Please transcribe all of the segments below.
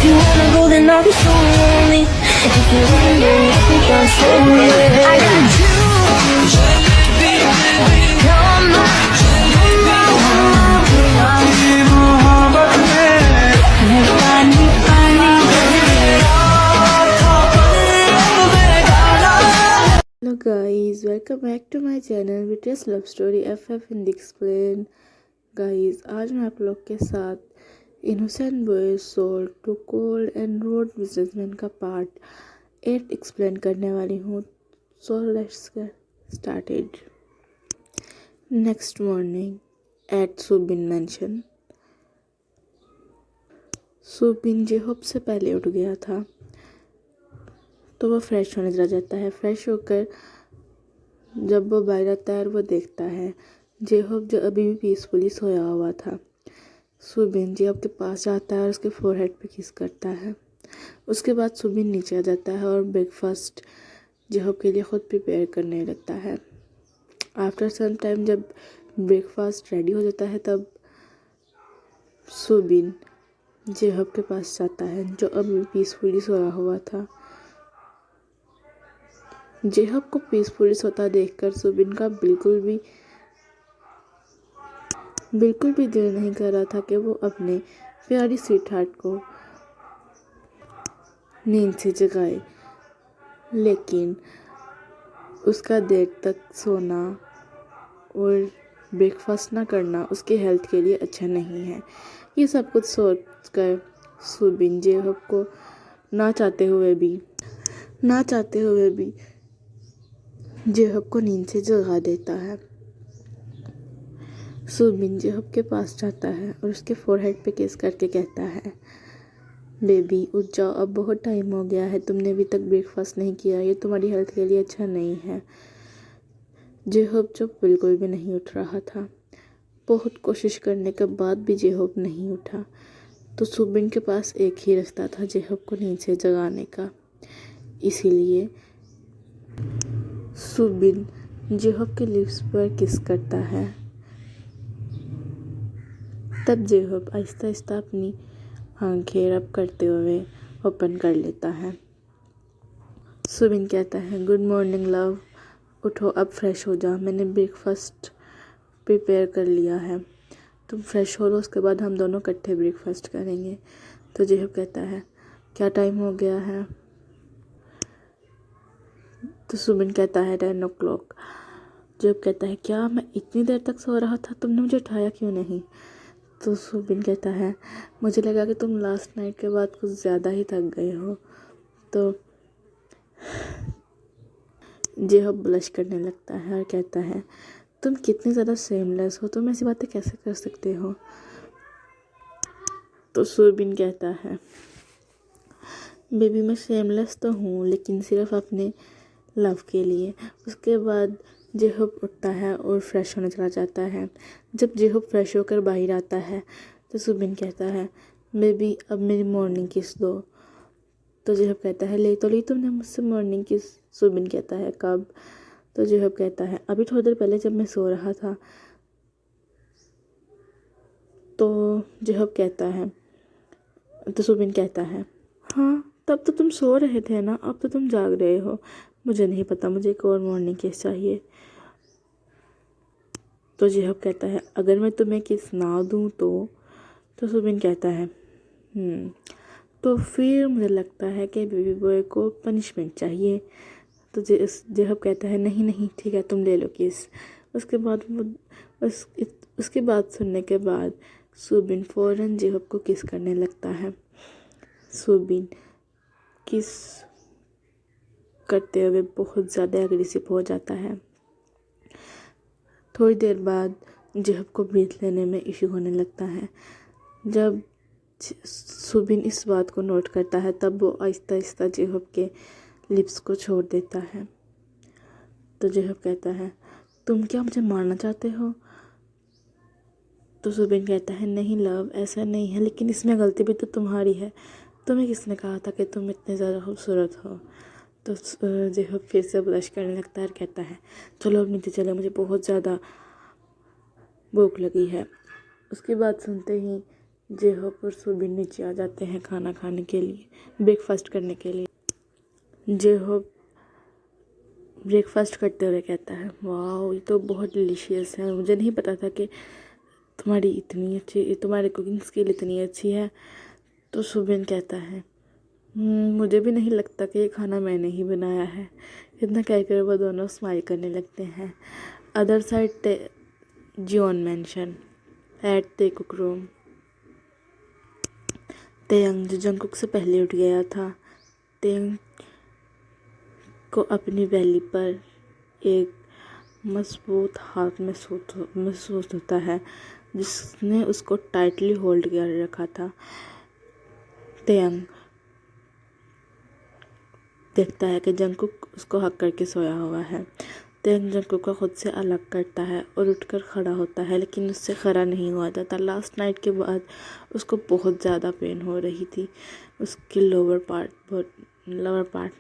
you wanna go, then I'll be so lonely. If you can do it, we can slowly. I got you. You're my Hello guys, welcome back to my channel BTS Love Story FF Hindi Explain। Guys आज मैं आप लोग के साथ innocent boy sold to cold and rude businessman का part 8 explain करने वाली हूँ। So let's get started. Next morning at Subin mansion. Subin Jhope से पहले उठ गया था तो वो फ्रेश होने चला जाता है। फ्रेश होकर जब वो बाहर आता है और वो देखता है जेहोब जो अभी भी पीसफुली सोया हुआ था। सुबिन जेहोब के पास जाता है और उसके फोरहेड पे किस करता है। उसके बाद सुबिन नीचे आ जाता है और ब्रेकफास्ट जेहोब के लिए खुद प्रिपेयर करने लगता है। आफ्टर सम टाइम जब ब्रेकफास्ट रेडी हो जाता है तब सुबिन जेहोब के पास जाता है जो अभी पीसफुली सोया हुआ था। जेहोब को पीसफुली सोता देखकर सुबिन का बिल्कुल भी दिल नहीं कर रहा था कि वो अपने प्यारी स्वीट हार्ट को नींद से जगाए, लेकिन उसका देर तक सोना और ब्रेकफास्ट ना करना उसकी हेल्थ के लिए अच्छा नहीं है। ये सब कुछ सोचकर सुबिन जेहोब को ना चाहते हुए भी जेहोब को नींद से जगा देता है। सुबिन जेहोब के पास जाता है और उसके फोरहेड पे किस करके कहता है, बेबी उठ जाओ, अब बहुत टाइम हो गया है, तुमने अभी तक ब्रेकफास्ट नहीं किया, ये तुम्हारी हेल्थ के लिए अच्छा नहीं है। जेहोब जो बिल्कुल भी नहीं उठ रहा था। बहुत कोशिश करने के बाद भी जेहोब नहीं उठा तो सुबिन के पास एक ही रास्ता था जेहोब को नींद से जगाने का। इसीलिए सुबिन जेहोब के लिप्स पर किस करता है। तब जेहोब आहिस्ता आहिस्ता अपनी आंखें रब करते हुए ओपन कर लेता है। सुबिन कहता है, गुड मॉर्निंग लव, उठो अब फ्रेश हो जा, मैंने ब्रेकफास्ट प्रिपेयर कर लिया है, तुम फ्रेश हो लो, उसके बाद हम दोनों इकट्ठे ब्रेकफास्ट करेंगे। तो जेहोब कहता है, क्या टाइम हो गया है? तो सुबिन कहता है 10 o'clock। जेहोब कहता है, क्या मैं इतनी देर तक सो रहा था, तुमने मुझे उठाया क्यों नहीं? तो सुबिन कहता है, मुझे लगा कि तुम लास्ट नाइट के बाद कुछ ज़्यादा ही थक गए हो। तो जेहोब ब्लश करने लगता है और कहता है, तुम कितनी ज़्यादा शेमलेस हो, तुम ऐसी बातें कैसे कर सकते हो? तो सुबिन कहता है, बेबी मैं शेमलेस तो हूँ लेकिन सिर्फ अपने लव के लिए। उसके बाद जेहोब उठता है और फ्रेश होने चला जाता है। जब जेहोब फ्रेश होकर बाहर आता है तो सुबिन कहता है, बेबी अब मेरी मॉर्निंग किस दो। तो जेहोब कहता है, ले तो ली तुमने मुझसे मॉर्निंग किस। सुबिन कहता है, कब? तो जेहोब कहता है, अभी थोड़ी देर पहले जब मैं सो रहा था। तो जेहोब कहता है, तो सुबिन कहता है, हाँ तब तो तुम सो रहे थे ना, अब तो तुम जाग रहे हो। मुझे नहीं पता, मुझे एक और मॉर्निंग किस चाहिए। तो जेहोब कहता है, अगर मैं तुम्हें किस ना दूँ तो सुबिन कहता है, तो फिर मुझे लगता है कि बेबी बॉय को पनिशमेंट चाहिए। तो जेहोब कहता है, नहीं ठीक है, तुम ले लो किस। उसके बाद सुनने के बाद सुबिन फ़ौरन जेहोब को किस करने लगता है। सुबिन किस करते हुए बहुत ज़्यादा एग्रेसिव हो जाता है। थोड़ी देर बाद जेहोब को ब्रीथ लेने में इशू होने लगता है। जब सुबिन इस बात को नोट करता है तब वो आहिस्ता आहिस्ता जेहोब के लिप्स को छोड़ देता है। तो जेहोब कहता है, तुम क्या मुझे मारना चाहते हो? तो सुबिन कहता है, नहीं लव, ऐसा नहीं है, लेकिन इसमें गलती भी तो तुम्हारी है। तुम्हें किसने कहा था कि तुम इतने ज़्यादा खूबसूरत हो? तो जेहोब फिर से ब्लश करने लगता है और कहता है, चलो अब नीचे चले, मुझे बहुत ज़्यादा भूख लगी है। उसकी बात सुनते ही जेहोप और सुबिन नीचे आ जाते हैं खाना खाने के लिए, ब्रेकफास्ट करने के लिए। जेहोप ब्रेकफास्ट करते हुए कहता है, वाह ये तो बहुत डिलीशियस है, मुझे नहीं पता था कि तुम्हारी कुकिंग स्किल इतनी अच्छी है। तो सुबिन कहता है, मुझे भी नहीं लगता कि ये खाना मैंने ही बनाया है। इतना कहकर वो दोनों स्माइल करने लगते हैं। Other side Jeon mansion at the cook room. Taehyung जो जंगकुक से पहले उठ गया था, तेयंग को अपनी बेली पर एक मजबूत हाथ महसूस होता है जिसने उसको टाइटली होल्ड कर रखा था। तेयंग देखता है कि जंगकुक उसको हक करके सोया हुआ है। तेयंग जंगकुक को खुद से अलग करता है और उठकर खड़ा होता है, लेकिन उससे खड़ा नहीं हुआ जाता। लास्ट नाइट के बाद उसको बहुत ज़्यादा पेन हो रही थी उसके लोअर पार्ट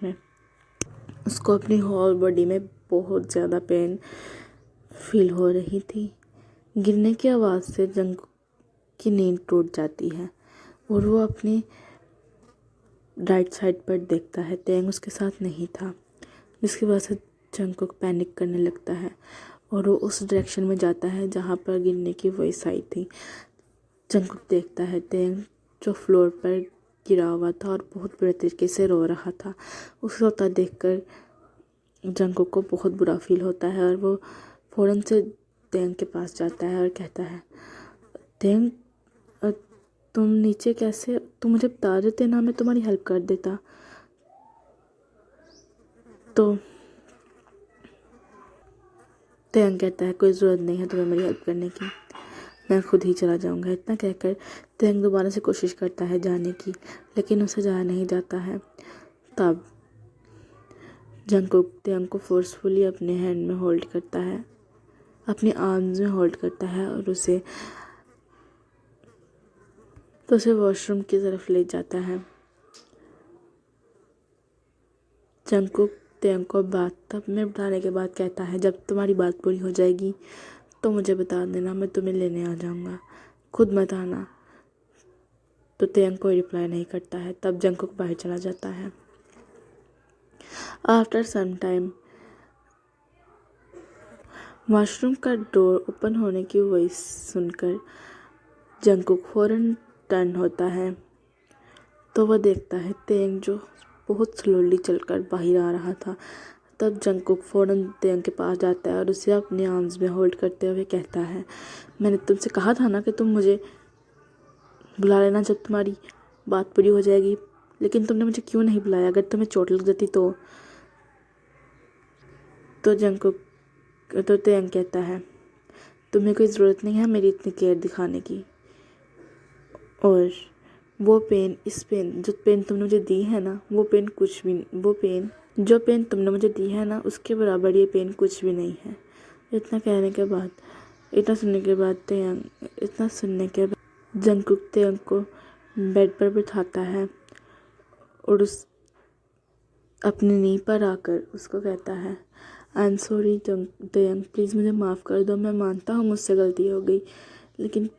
में। उसको अपनी होल बॉडी में बहुत ज़्यादा पेन फील हो रही थी। गिरने की आवाज़ से जंगकुक की नींद टूट जाती है और वो अपनी राइट साइड पर देखता है। तेयंग उसके साथ नहीं था, जिसकी वजह से जंगकुक पैनिक करने लगता है और वो उस डायरेक्शन में जाता है जहाँ पर गिरने की वॉइस आई थी। जंगकुक देखता है तेयंग जो फ्लोर पर गिरा हुआ था और बहुत बुरे तरीके से रो रहा था। उसे रोता देखकर जंगकुक को बहुत बुरा फील होता है और वो फ़ौरन से तेयंग के पास जाता है और कहता है, तेयंग तुम नीचे कैसे, तुम मुझे बता देते ना, मैं तुम्हारी हेल्प कर देता। तो तेयंग कहता है, कोई ज़रूरत नहीं है तुम्हें मेरी हेल्प करने की, मैं खुद ही चला जाऊंगा। इतना कहकर तेयंग दोबारा से कोशिश करता है जाने की, लेकिन उसे जाया नहीं जाता है। तब जंगकुक तेयंग को फोर्सफुली अपने हैंड में होल्ड करता है, अपने आर्म्स में होल्ड करता है और उसे वॉशरूम की तरफ ले जाता है। जंगकुक तेयंग को बाथटब में बिठाने के बाद कहता है, जब तुम्हारी बात पूरी हो जाएगी तो मुझे बता देना, मैं तुम्हें लेने आ जाऊंगा, खुद मत आना। तो तेयंग कोई रिप्लाई नहीं करता है। तब जंगकुक बाहर चला जाता है। आफ्टर सम टाइम वॉशरूम का डोर ओपन होने की वॉइस सुनकर जंगकुक फौरन टर्न होता है। तो वह देखता है तेयंग जो बहुत स्लोली चलकर बाहर आ रहा था। तब जंगकुक फौरन तेयंग के पास जाता है और उसे अपने आर्म्स में होल्ड करते हुए कहता है, मैंने तुमसे कहा था ना कि तुम मुझे बुला लेना जब तुम्हारी बात पूरी हो जाएगी, लेकिन तुमने मुझे क्यों नहीं बुलाया? अगर तुम्हें चोट लग जाती तो तेयंग कहता है, तुम्हें कोई ज़रूरत नहीं है मेरी इतनी केयर दिखाने की, और जो पेन तुमने मुझे दी है ना, जो पेन तुमने मुझे दी है ना, उसके बराबर ये पेन कुछ भी नहीं है। इतना सुनने के बाद जंगकुक तेयंग को बेड पर बिठाता है और अपनी नी पर आकर उसको कहता है, आई एम सॉरी तेयंग, प्लीज़ मुझे माफ़ कर दो, मैं मानता हूँ मुझसे गलती हो गई, लेकिन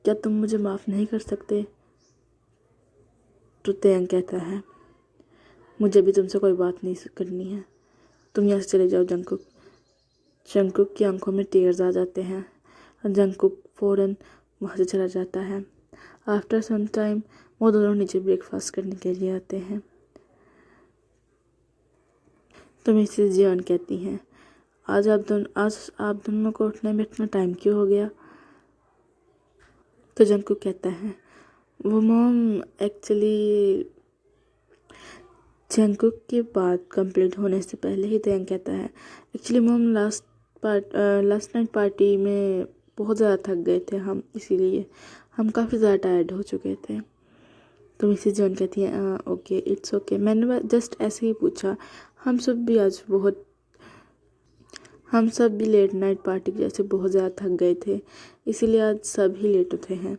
क्या तुम मुझे माफ़ नहीं कर सकते? तो तेयंग कहता है, मुझे भी तुमसे कोई बात नहीं करनी है, तुम यहाँ से चले जाओ। जंगकुक की आंखों में टीयर्स आ जाते हैं और जंगकुक फ़ौरन वहाँ से चला जाता है। आफ्टर सम टाइम वो दोनों नीचे ब्रेकफास्ट करने के लिए आते हैं। तो मिसेस जियोन कहती हैं, आज आप दोनों को उठने में इतना टाइम क्यों हो गया? तो जंगकुक कहता है, वो मॉम एक्चुअली जंगकुक की बात कंप्लीट होने से पहले ही तेयंग कहता है, actually mom last night party में बहुत ज़्यादा थक गए थे हम, इसीलिए हम काफ़ी ज़्यादा टायर्ड हो चुके थे। तो मिसेस जॉन कहती है, ओके इट्स ओके, मैंने जस्ट ऐसे ही पूछा, हम सब भी लेट नाइट पार्टी जैसे बहुत ज़्यादा थक गए थे, इसीलिए आज सब ही लेट उठे हैं।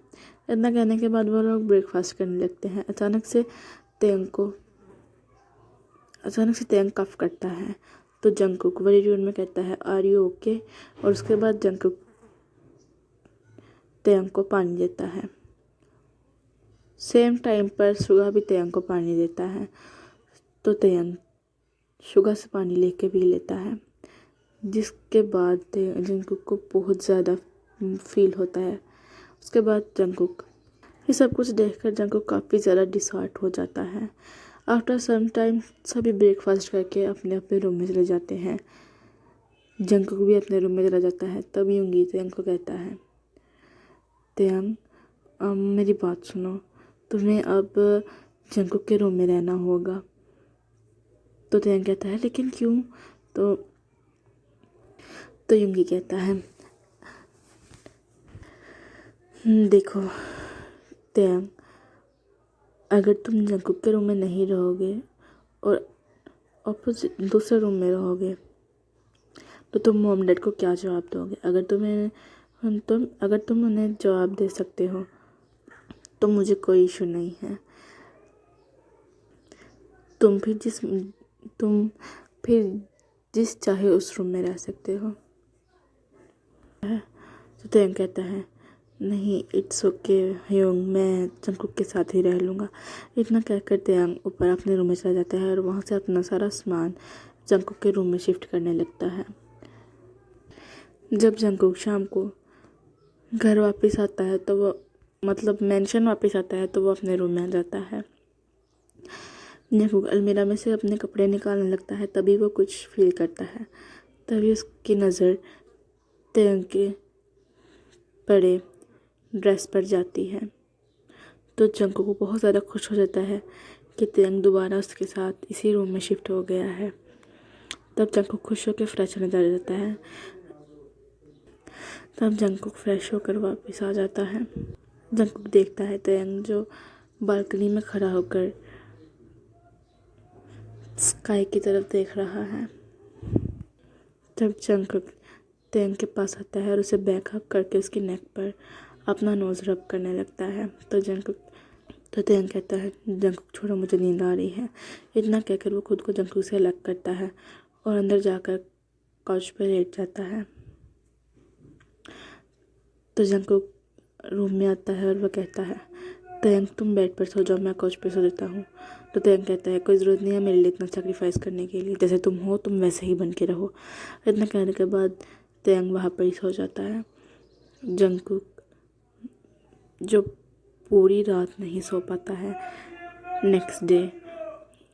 इतना कहने के बाद वो लोग ब्रेकफास्ट करने लगते हैं। अचानक से तेयंग कफ करता है। तो जंगकुक बड़ी ट्यून में कहता है, आर यू ओके? और उसके बाद जंगकुक तेयंग को पानी देता है। सेम टाइम पर सुगा भी तेयंग को पानी देता है, तो तेयंग सुगा से पानी लेके पी लेता है, जिसके बाद जंगकुक को बहुत ज़्यादा फील होता है। उसके बाद जंगकुक ये सब कुछ देखकर जंगकुक काफ़ी ज़्यादा डिसहार्ट हो जाता है। आफ्टर सम टाइम सभी ब्रेकफास्ट करके अपने अपने रूम में चले जाते हैं। जंगकुक भी अपने रूम में चला जाता है। तब यूंगी तेयंग को कहता है, तेयंग मेरी बात सुनो, तुम्हें अब जंगकुक के रूम में रहना होगा। तो तेयंग कहता है, लेकिन क्यों? तो यूंगी कहता है, देखो तेयंग, अगर तुम जंगकुक के रूम में नहीं रहोगे और अपोजिट दूसरे रूम में रहोगे तो तुम मॉम डैड को क्या जवाब दोगे? अगर तुम उन्हें जवाब दे सकते हो तो मुझे कोई इशू नहीं है। तुम फिर जिस चाहे उस रूम में रह सकते हो। तो तेयंग कहता है, नहीं इट्स ओके ह्योंग, मैं जंगकुक के साथ ही रह लूँगा। इतना कहकर तेयंग ऊपर अपने रूम में चला जाता है और वहाँ से अपना सारा सामान जंगकुक के रूम में शिफ्ट करने लगता है। जब जंगकुक शाम को घर वापस आता है तो वो मेंशन वापस आता है तो वो अपने रूम में आ जाता है। जंगकुक अलमीरा में से अपने कपड़े निकालने लगता है, तभी वो कुछ फील करता है। तभी उसकी नज़र तेयंग के पड़े ड्रेस पर जाती है। तो जंगकुक को बहुत ज़्यादा खुश हो जाता है कि तेयंग दोबारा उसके साथ इसी रूम में शिफ्ट हो गया है। तब जंगकुक खुश होकर फ्रेश होने जा जाता है। तब जंगकुक फ्रेश होकर वापस आ जाता है। जंगकुक देखता है तेयंग जो बालकनी में खड़ा होकर स्काई की तरफ देख रहा है। तब जंगकुक तेयंग के पास आता है और उसे बैक हग करके उसकी नेक पर अपना नोज़ रब करने लगता है। तो तेयंग कहता है, जंगकुक छोड़ो, मुझे नींद आ रही है। इतना कहकर वो खुद को जंगकुक से अलग करता है और अंदर जाकर काउच पर लेट जाता है। तो जंगकुक रूम में आता है और वह कहता है, तेयंग तुम बेड पर सो जाओ, मैं काउच पर सो देता हूँ। तो तेयंग कहता है, कोई ज़रूरत नहीं है मेरे लिए इतना सेक्रीफाइस करने के लिए, जैसे तुम हो तुम वैसे ही बन के रहो। इतना कहने के बाद तेयंग वहाँ पर ही सो जाता है। जंगकुक जो पूरी रात नहीं सो पाता है, नेक्स्ट डे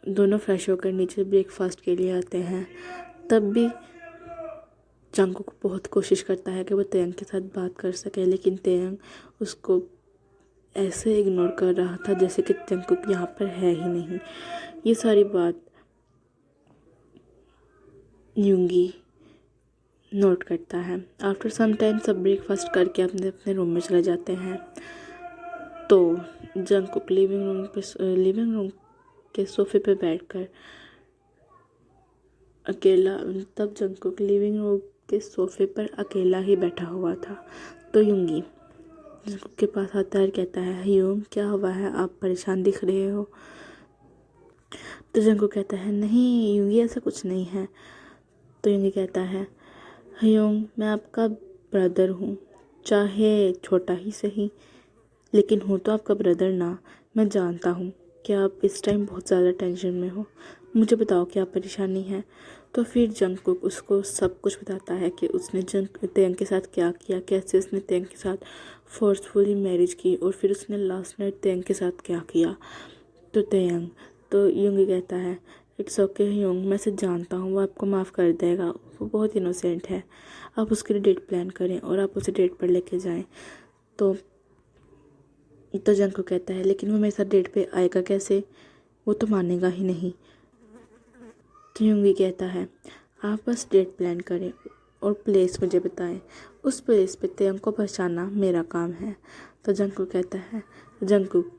दोनों फ्रेश होकर नीचे ब्रेकफास्ट के लिए आते हैं। तब भी जंगकुक बहुत कोशिश करता है कि वो तेयंग के साथ बात कर सके, लेकिन तेयंग उसको ऐसे इग्नोर कर रहा था जैसे कि जंगकुक यहाँ पर है ही नहीं। ये सारी बात यूंगी नोट करता है। आफ्टर सम टाइम सब ब्रेकफास्ट करके अपने अपने रूम में चले जाते हैं। तो जंगकुक लिविंग रूम के सोफे पे बैठकर अकेला तब जंगकुक लिविंग रूम के सोफे पर अकेला ही बैठा हुआ था। तो यूंगी जंगकुक के पास आता है और कहता है, ह्योंग क्या हुआ है, आप परेशान दिख रहे हो। तो जंगकुक कहता है, नहीं यूंगी ऐसा कुछ नहीं है। तो यूंगी कहता है, ह्योंग मैं आपका ब्रदर हूँ, चाहे छोटा ही सही, लेकिन हूँ तो आपका ब्रदर ना। मैं जानता हूँ कि आप इस टाइम बहुत ज़्यादा टेंशन में हो, मुझे बताओ क्या परेशानी है। तो फिर जंगकुक उसको सब कुछ बताता है कि उसने तेयंग के साथ क्या किया, कैसे उसने तेयंग के साथ फोर्सफुली मैरिज की और फिर उसने लास्ट नाइट तेयंग के साथ क्या किया। तो यूंगी कहता है, इट्स ओके ह्योंग, मैं इसे जानता हूँ, वो आपको माफ़ कर देगा, वो बहुत इनोसेंट है। आप उसके लिए डेट प्लान करें और आप उसे डेट पर लेके जाएं। तो जंगकुक कहता है, लेकिन वो मेरे साथ डेट पे आएगा कैसे, वो तो मानेगा ही नहीं। तो यूंगी कहता है, आप बस डेट प्लान करें और प्लेस मुझे बताएं, उस प्लेस पे तेयंग को पहचानना मेरा काम है। तो जंगकुक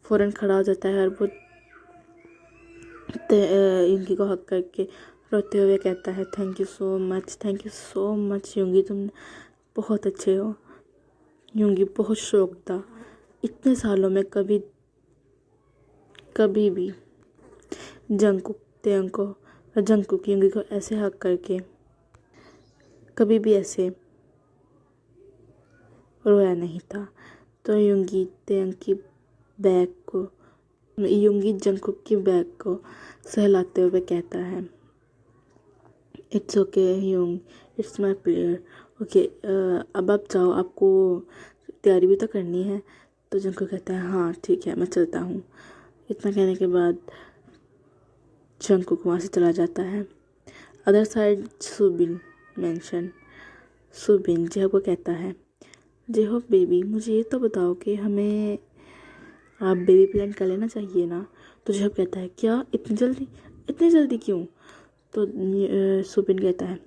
फ़ौरन खड़ा हो जाता है और वो यूंगी को हक करके रोते हुए कहता है, थैंक यू सो मच यूंगी, तुम बहुत अच्छे हो। यूंगी बहुत शौक था, इतने सालों में कभी भी जंगकुक यूंगी को ऐसे हक करके कभी भी ऐसे रोया नहीं था। तो यूंगी तेयंग की बैग को यूंगी जंगकुक की बैग को सहलाते हुए कहता है, इट्स ओके यूंग, इट्स माई प्लेयर। ओके, अब आप जाओ, आपको तैयारी भी तो करनी है। तो जंगकुक कहता है, हाँ ठीक है, मैं चलता हूँ। इतना कहने के बाद जंगकुक वहाँ से चला जाता है। Other side Subin mansion. Subin Jhope को कहता है, जेहोप बेबी, मुझे ये तो बताओ कि हमें आप बेबी प्लान कर लेना चाहिए ना। तो जेहोप कहता है, क्या इतनी जल्दी क्यों? तो सुबिन कहता है,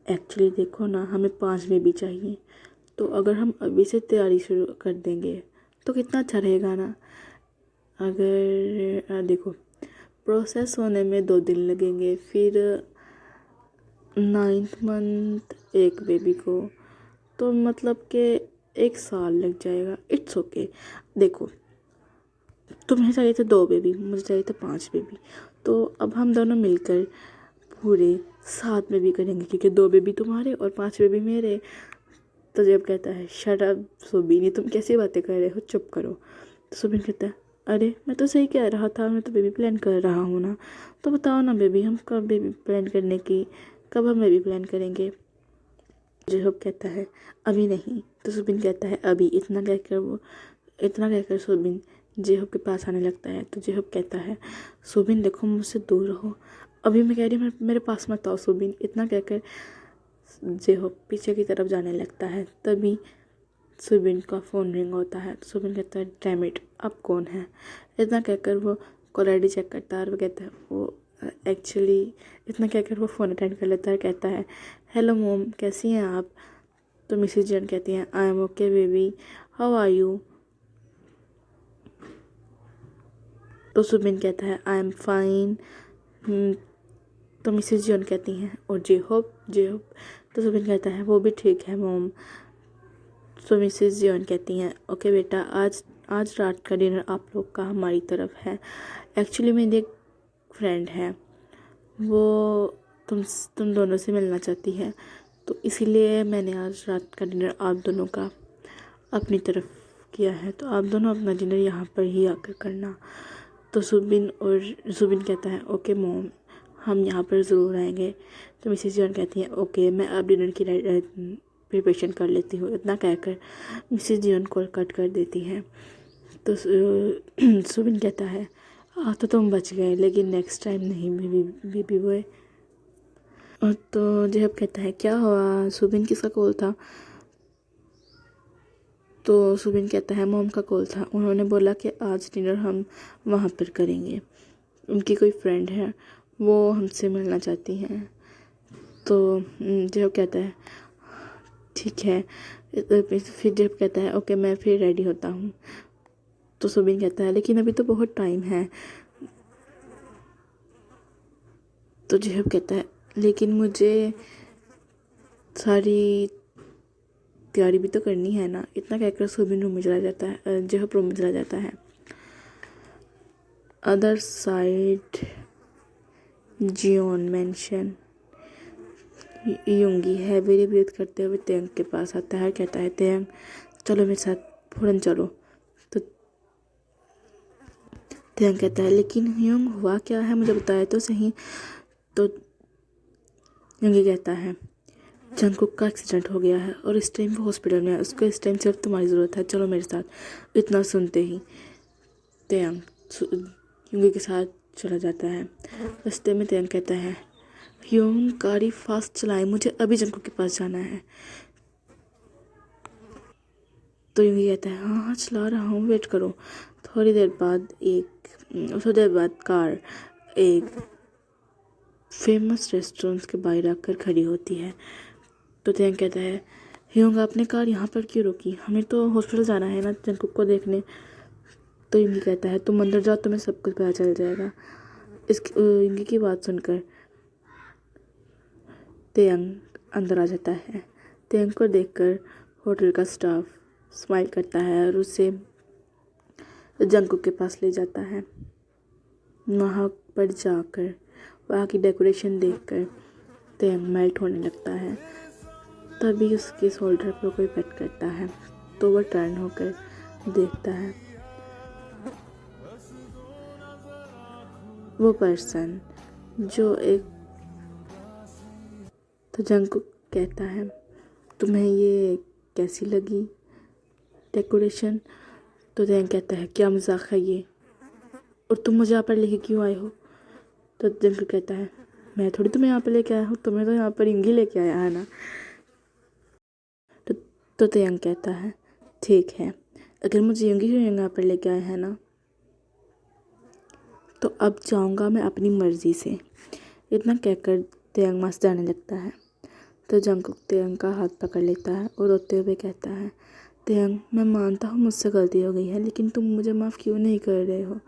एक्चुअली देखो ना, हमें 5 बेबी चाहिए, तो अगर हम अभी से तैयारी शुरू कर देंगे तो कितना अच्छा रहेगा ना। अगर देखो, प्रोसेस होने में 2 दिन लगेंगे, फिर 9th मंथ एक बेबी को, तो मतलब कि 1 साल लग जाएगा। It's okay. देखो, तुम्हें चाहिए थे 2 बेबी, मुझे चाहिए थे 5 बेबी, तो अब हम दोनों मिलकर पूरे 7 बेबी करेंगे, क्योंकि 2 बेबी तुम्हारे और 5 बेबी मेरे। तो जब कहता है, शट अप सुबिन, ये तुम कैसी बातें कर रहे हो, चुप करो। तो सुबिन कहता है, अरे मैं तो सही कह रहा था, मैं तो बेबी प्लान कर रहा हूँ ना। तो बताओ ना बेबी, हम कब बेबी प्लान करने की, कब हम बेबी प्लान करेंगे? जेहोप कहता है, अभी नहीं। तो सुबिन कहता है, अभी। इतना कहकर सुबिन जेहोप के पास आने लगता है। तो जेहोप कहता है, सुबिन देखो, मुझसे दूर रहो, अभी मैं कह रही हूँ, मेरे पास मत आओ सुबिन। इतना कहकर जेहोप पीछे की तरफ जाने लगता है। तभी सुबिन का फ़ोन रिंग होता है। तो सुबिन कहता है, डैम इट, अब कौन है? इतना कहकर वो कॉल आई डी चेक करता है और वो कहता है, इतना कहकर वो फ़ोन अटेंड कर लेता है। कहता है, हेलो मोम, कैसी हैं आप? तो मिसेज जन कहती हैं, I am okay baby, how are you? तो सुबिन कहता है, आई एम फाइन। तो मिसेज जन कहती हैं, और जेहोप? तो सुबिन कहता है, वो भी ठीक है मोम। तो मिसेज जॉन कहती हैं, ओके बेटा, आज रात का डिनर आप लोग का हमारी तरफ है। एक्चुअली मेरी एक फ्रेंड है, वो तुम दोनों से मिलना चाहती है, तो इसीलिए मैंने आज रात का डिनर आप दोनों का अपनी तरफ किया है। तो आप दोनों अपना डिनर यहाँ पर ही आकर करना। तो सुबिन कहता है, ओके मोम, हम यहाँ पर ज़रूर आएंगे। तो मिसेज जॉन कहती हैं, ओके, मैं अब डिनर की प्रिपरेशन कर लेती हूँ। इतना कहकर मिसेज जॉन कॉल कट कर देती हैं। तो सुबिन कहता है, तो तुम बच गए, लेकिन नेक्स्ट टाइम नहीं बेबी बॉय। और तो जेहब कहता है, क्या हुआ सुबिन, किसका कॉल था? तो सुबिन कहता है, मोम का कॉल था, उन्होंने बोला कि आज डिनर हम वहाँ पर करेंगे, उनकी कोई फ्रेंड है, वो हमसे मिलना चाहती हैं। तो जेहब कहता है, ठीक है। फिर जेहब कहता है, ओके, मैं फिर रेडी होता हूँ। तो सुबिन कहता है, लेकिन अभी तो बहुत टाइम है। तो जेहब कहता है, लेकिन मुझे सारी तैयारी भी तो करनी है ना। इतना कहकर सुबिन रूम में चला जाता है, जेहब रूम में चला जाता है। Other side Jeon mansion. Yoongi heavily breathe करते हुए तेंग के पास आता है, कहता है, तेंग चलो मेरे साथ, फौरन चलो। तो तेंग कहता है, लेकिन यूंग हुआ क्या है, मुझे बताया तो सही। तो यूंगी कहता है, जंगकुक का एक्सीडेंट हो गया है और इस टाइम वो हॉस्पिटल में है, उसको इस टाइम सिर्फ तुम्हारी ज़रूरत है, चलो मेरे साथ। इतना सुनते ही तेंग यूंगी के साथ चला जाता है। रास्ते में तेंग कहता है, यूंग गाड़ी फास्ट चलाए, मुझे अभी जंगकुक के पास जाना है। तो यूंगी कहता है, हाँ हाँ चला रहा हूँ, वेट करो। थोड़ी देर बाद कार एक फेमस रेस्टोरेंट के बाहर आकर खड़ी होती है। तो तेंग कहता है, यूंग आपने कार यहाँ पर क्यों रोकी, हमें तो हॉस्पिटल जाना है ना जंगकुक को देखने। तो यूंगी कहता है, तुम अंदर जाओ, तुम्हें सब कुछ पता चल जाएगा। यूंगी की बात सुनकर तेंग अंदर आ जाता है। तेंग को देखकर होटल का स्टाफ स्माइल करता है और उसे जंगकुक के पास ले जाता है। वहाँ पर जाकर वहाँ की डेकोरेशन देखकर तेंग मेल्ट होने लगता है। तभी उसके शोल्डर पर कोई पेट करता है, तो वह टर्न होकर देखता है वो पर्सन जो एक। तो जंगकुक कहता है तुम्हें ये कैसी लगी डेकोरेशन। तो जंग कहता है क्या मजाक है ये, और तुम मुझे यहाँ पर लेके क्यों आए हो। तो जंगकुक कहता है मैं थोड़ी तुम्हें यहाँ पर लेके आया हूँ, तुम्हें तो यहाँ पर इंगी लेके आया है ना। तो तयंग कहता है ठीक है, अगर मुझे यंगी यहाँ पर लेके आए हैं ना, तो अब जाऊँगा मैं अपनी मर्ज़ी से। इतना कहकर तयंग वहाँ से जाने लगता है। तो जंगकुक तयंग का हाथ पकड़ लेता है और रोते हुए कहता है तयंग मैं मानता हूँ मुझसे गलती हो गई है, लेकिन तुम मुझे माफ़ क्यों नहीं कर रहे हो।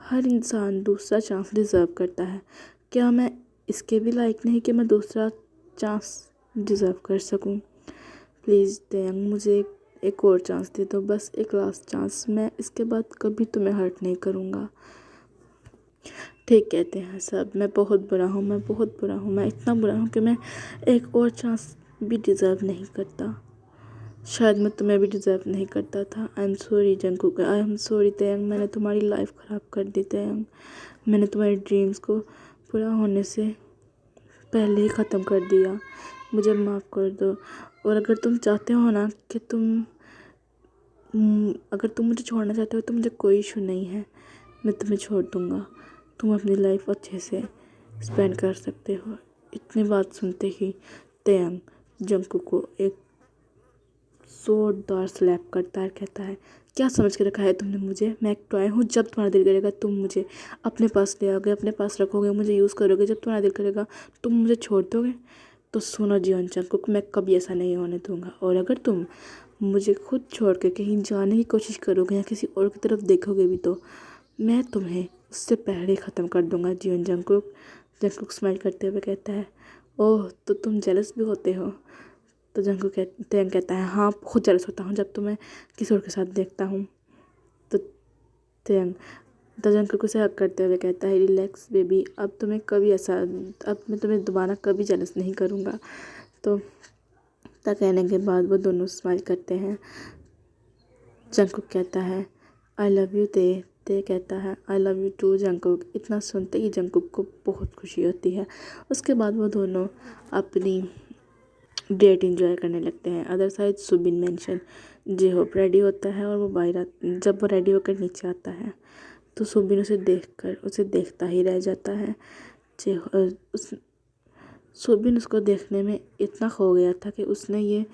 हर इंसान दूसरा चांस डिज़र्व करता है। क्या मैं इसके भी लायक नहीं कि मैं दूसरा चांस डिज़र्व कर सकूं। प्लीज़ तयंग मुझे एक और चांस दे दो, बस एक लास्ट चांस। मैं इसके बाद कभी तुम्हें हर्ट नहीं करूँगा। ठीक कहते हैं सब, मैं बहुत बुरा हूँ, मैं बहुत बुरा हूँ, मैं इतना बुरा हूँ कि मैं एक और चांस भी डिज़र्व नहीं करता। शायद मैं तुम्हें भी डिज़र्व नहीं करता था। I am sorry Jungkook, I am sorry Taehyung, मैंने तुम्हारी लाइफ ख़राब कर दी तयंग। मैंने तुम्हारे ड्रीम्स को पूरा होने से पहले ही ख़त्म कर दिया, मुझे माफ़ कर दो। और अगर तुम चाहते हो ना कि अगर तुम मुझे छोड़ना चाहते हो तो मुझे कोई इशू नहीं है, मैं तुम्हें छोड़ दूँगा। तुम अपनी लाइफ अच्छे से स्पेंड कर सकते हो। इतनी बात सुनते ही तयंग जंगकुक को एक जोरदार स्लैप करता है, कहता है क्या समझ के रखा है तुमने मुझे, मैं एक टॉय हूँ। जब तुम्हारा दिल करेगा तुम मुझे अपने पास ले आओगे, अपने पास रखोगे, मुझे यूज़ करोगे। जब तुम्हारा दिल करेगा तुम मुझे छोड़ दोगे। तो सुनो जीवन जंगकुक, मैं कभी ऐसा नहीं होने दूंगा। और अगर तुम मुझे खुद छोड़ के कहीं जाने की कोशिश करोगे या किसी और की तरफ देखोगे भी, तो मैं तुम्हें उससे पहले ख़त्म कर दूंगा जीवन जंगकुक। जंगकुक स्माइल करते हुए कहता है ओह तो तुम जेलस भी होते हो। तो जंगकुक तयंग कहता है हाँ बहुत जेलस होता हूँ जब तुम्हें किसी और के साथ देखता हूँ। तो तयंग तो जंगकुक उसे हक करते हुए कहता है रिलैक्स बेबी, अब मैं तुम्हें दोबारा कभी जेलस नहीं करूँगा। तो कहने के बाद वो दोनों स्माइल करते हैं। जंगकुक कहता है आई लव यू ते कहता है I love you too Jungkook. इतना सुनते ही जंगकुक को बहुत खुशी होती है। उसके बाद वो दोनों अपनी डेट इंजॉय करने लगते हैं। Other side Subin mansion Jhope ready होता है और वो जब वो रेडी होकर नीचे आता है तो सुबिन उसे देखता ही रह जाता है। सुबिन उसको देखने में इतना खो गया था कि उसने ये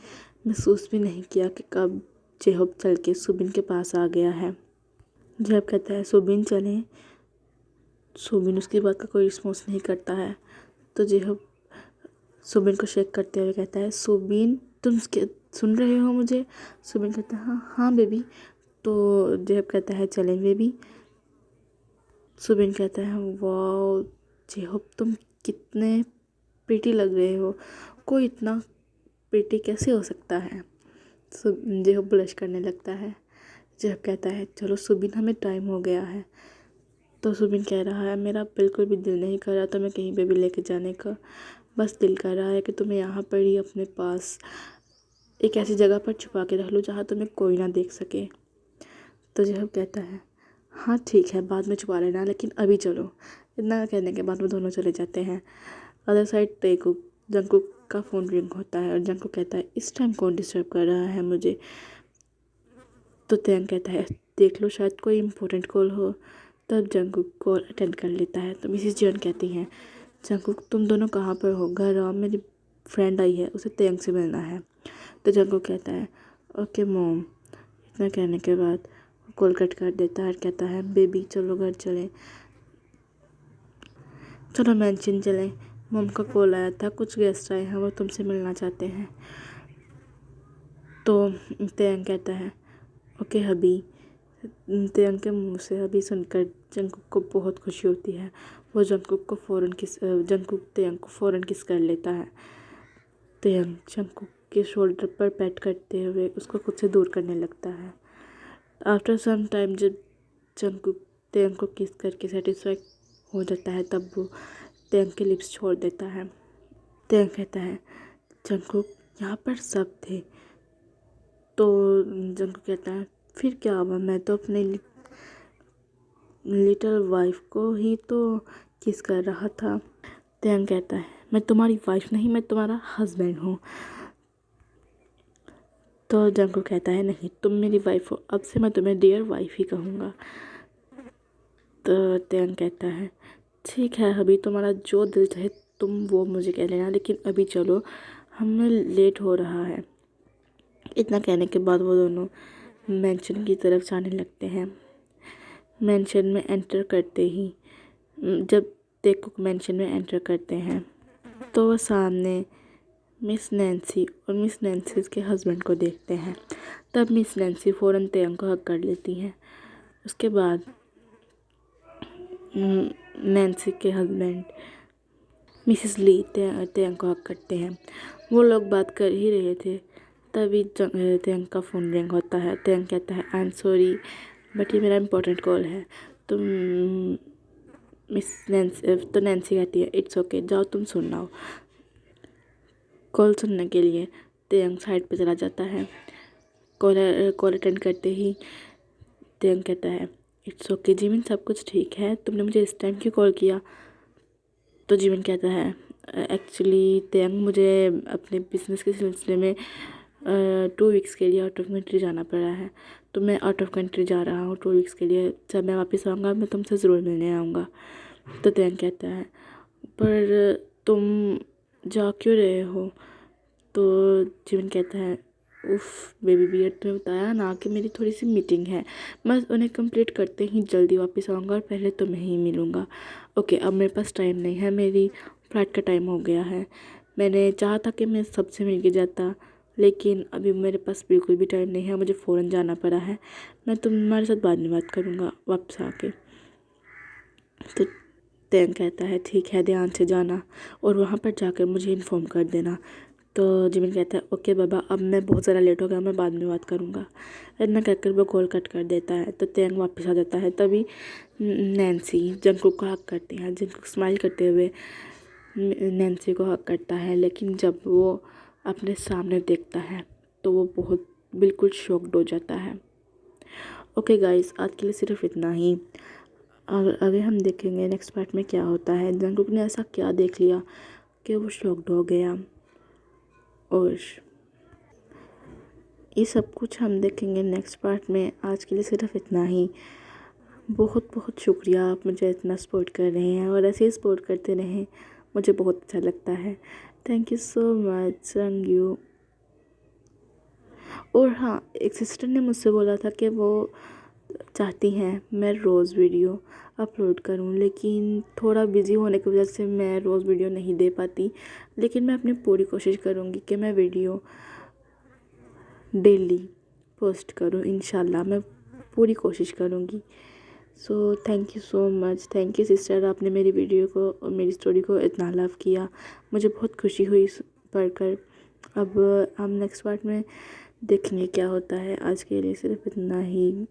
महसूस भी नहीं किया कि कब जेहोप चल के सुबिन के पास आ गया है। जेहोप कहता है सुबिन चलें। सुबिन उसकी बात का कोई रिस्पॉन्स नहीं करता है। तो जेहोप सुबिन को शेक करते हुए कहता है सुबिन तुम सुन रहे हो मुझे। सुबिन कहता है हाँ बेबी। तो जेहोप कहता है चलें बेबी। सुबिन कहता है वाह जेहोप तुम कितने प्रीटी लग रहे हो, कोई इतना प्रीटी कैसे हो सकता है। जेहोप ब्लश करने लगता है। जेहोप कहता है चलो सुबिन हमें टाइम हो गया है। तो सुबिन कह रहा है मेरा बिल्कुल भी दिल नहीं कर रहा तुम्हें कहीं पे भी लेके जाने का, बस दिल कर रहा है कि तुम्हें यहाँ पर ही अपने पास एक ऐसी जगह पर छुपा के रख लो जहाँ तुम्हें कोई ना देख सके। तो जेहोप कहता है हाँ ठीक है बाद में छुपा लेना, लेकिन अभी चलो। इतना कहने के बाद वो दोनों चले जाते हैं। अदर साइड जंगकुक का फ़ोन रिंग होता है और जंगकुक कहता है इस टाइम कौन डिस्टर्ब कर रहा है मुझे। तो तयंग कहता है देख लो शायद कोई इम्पोर्टेंट कॉल हो। तब जंगकुक कॉल अटेंड कर लेता है। तो मिसेस जियोन कहती हैं जंगकुक तुम दोनों कहाँ पर हो, घर आओ, मेरी फ्रेंड आई है, उसे तयंग से मिलना है। तो जंगकुक कहता है ओके मॉम। इतना कहने के बाद कॉल कट कर देता है और कहता है बेबी चलो घर चलें, चलो मेंशन चलें, मॉम का कॉल आया था, कुछ गेस्ट आए हैं वो तुमसे मिलना चाहते हैं। तो तयंग कहता है ओके हबी। तयंग के मुंह से हबी सुनकर जंगकुक को बहुत खुशी होती है। वो जंगकुक तयंग को फ़ौरन किस कर लेता है। तयंग जंगकुक के शोल्डर पर पैट करते हुए उसको खुद से दूर करने लगता है। आफ्टर सम टाइम जब जंगकुक तयंग को किस करके सेटिस्फाई हो जाता है तब वो तयंग के लिप्स छोड़ देता है। तयंग कहता है जंगकुक यहाँ पर सब थे। तो जंगकुक कहता है फिर क्या हुआ, मैं तो अपने लिटिल वाइफ को ही तो किस कर रहा था। तेयंग कहता है मैं तुम्हारी वाइफ नहीं, मैं तुम्हारा हस्बैंड हूँ। तो जंगकुक कहता है नहीं, तुम मेरी वाइफ हो, अब से मैं तुम्हें डियर वाइफ ही कहूँगा। तो तेयंग कहता है ठीक है, अभी तुम्हारा जो दिल चाहे तुम वो मुझे कह लेना, लेकिन अभी चलो, हमें लेट हो रहा है। इतना कहने के बाद वो दोनों मैंशन की तरफ जाने लगते हैं। मैंशन में एंटर करते ही, जब तेकुक मैंशन में एंटर करते हैं तो वो सामने मिस नैन्सी और मिस नैन्सी के हस्बैंड को देखते हैं। तब मिस नैन्सी फ़ौरन तेयंग को हक कर लेती हैं। उसके बाद नैन्सी के हस्बैंड मिसेस ली तेयंग को हक करते हैं। वो लोग बात कर ही रहे थे, तभी तेयंग का फ़ोन रिंग होता है। तेयंग कहता है आई एम सॉरी बट ये मेरा इम्पोर्टेंट कॉल है। तो नैन्सी कहती है इट्स ओके, जाओ तुम सुनाओ। कॉल सुनने के लिए तेयंग साइड पे चला जाता है। कॉल अटेंड करते ही तेयंग कहता है इट्स ओके जिमिन, सब कुछ ठीक है, तुमने मुझे इस टाइम क्यों कॉल किया। तो जिमिन कहता है एक्चुअली तेयंग, मुझे अपने बिजनेस के सिलसिले में 2 वीक्स के लिए आउट ऑफ कंट्री जाना पड़ा है, तो मैं आउट ऑफ कंट्री जा रहा हूँ 2 वीक्स के लिए। जब मैं वापस आऊँगा मैं तुमसे ज़रूर मिलने आऊँगा। तो तेयंग कहता है पर तुम जा क्यों रहे हो। तो जिमिन कहता है उफ़ बेबी बियर, तुम्हें बताया ना कि मेरी थोड़ी सी मीटिंग है, मैं उन्हें कंप्लीट करते ही जल्दी वापस आऊँगा और पहले तुम्हें ही मिलूँगा। ओके, अब मेरे पास टाइम नहीं है, मेरी फ्लाइट का टाइम हो गया है। मैंने चाहा था कि मैं सबसे मिल के जाता, लेकिन अभी मेरे पास बिल्कुल भी टाइम नहीं है, मुझे फ़ौरन जाना पड़ा है। मैं तुम्हारे साथ बाद में बात करूँगा वापस आके। तो तेयंग कहता है ठीक है, ध्यान से जाना और वहाँ पर जाकर मुझे इन्फॉर्म कर देना। तो जिमिन कहता है ओके बाबा, अब मैं बहुत ज़्यादा लेट हो गया, मैं बाद में बात करूँगा। इतना कहकर वो कॉल कट कर देता है। तो तेयंग वापस आ जाता है। तभी नैन्सी जंगकुक को हक करती है। जंगकुक स्माइल करते हुए नैन्सी को हक करता है, लेकिन जब वो अपने सामने देखता है तो वो बहुत बिल्कुल शॉक्ड हो जाता है। ओके गाइस, आज के लिए सिर्फ इतना ही। आगे हम देखेंगे नेक्स्ट पार्ट में क्या होता है। जंगकुक ने ऐसा क्या देख लिया कि वो शॉक्ड हो गया, और ये सब कुछ हम देखेंगे नेक्स्ट पार्ट में। आज के लिए सिर्फ इतना ही। बहुत बहुत शुक्रिया, आप मुझे इतना सपोर्ट कर रहे हैं और ऐसे ही सपोर्ट करते रहें, मुझे बहुत अच्छा लगता है। थैंक यू सो मच रंग यू। और हाँ, एक सिस्टर ने मुझसे बोला था कि वो चाहती हैं मैं रोज़ वीडियो अपलोड करूं, लेकिन थोड़ा बिज़ी होने की वजह से मैं रोज़ वीडियो नहीं दे पाती, लेकिन मैं अपनी पूरी कोशिश करूंगी कि मैं वीडियो डेली पोस्ट करूं। इंशाल्लाह मैं पूरी कोशिश करूंगी। So thank you so much, thank you sister, आपने मेरी वीडियो को और मेरी स्टोरी को इतना लव किया, मुझे बहुत खुशी हुई पढ़कर। अब हम नेक्स्ट पार्ट में देखेंगे क्या होता है। आज के लिए सिर्फ इतना ही।